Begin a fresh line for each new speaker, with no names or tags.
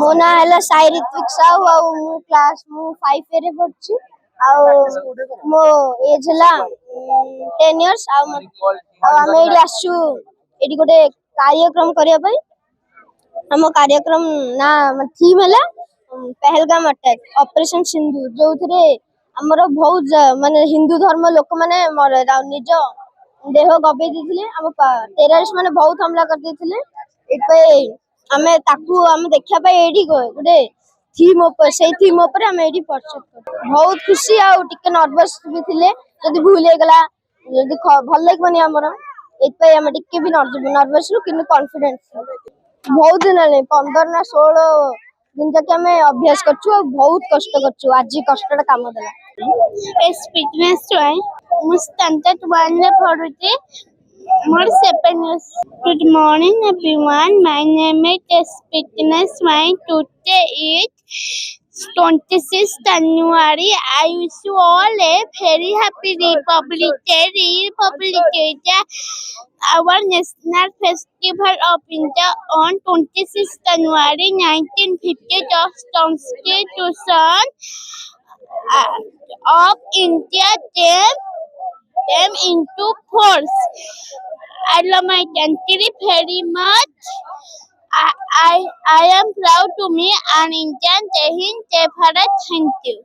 मो ना है साई ऋत्विक साहू आउ क्लास मु 5 रे पढ़छि आउ मो एज हला 10 इयर्स आउ हमें एडी आसु एडी गोटे कार्यक्रम करिया पई हम कार्यक्रम ना थीम हला पहलगाम अटैक ऑपरेशन सिंधु जो थरे हमर बहुत माने हिंदू धर्म लोक माने निज देह गबे दिथिले हम टेररिस्ट माने बहुत हमला कर दिथिले एपे हमें ताकू हम देखिया पे एडी गोटे थीम ऊपर से थीम ऊपर हम एडी परसेप्ट कर बहुत खुशी आ टिके नर्वस भी थिले जदी भूल हे गला जदी भल लागबनी हमर एपे हम टिके भी नर्वस रू किन कॉन्फिडेंस बहुत दिन ले 15 ना 16 दिन तक हमें अभ्यास करछु बहुत कष्ट करछु आज कष्टटा काम देला
एस फिटनेस ट्राई मुस्तांत वन ले पढुते मोर 7 years. Good morning everyone. My name is Fitness. My today is 26 January. I wish you all a very happy Republic Day. Republic Day, our national festival of India on 26 January 1950. The Constitution of India came into force. I love my country very much. I am proud to be an Indian. Jai Hind, Jai Bharat. Thank you.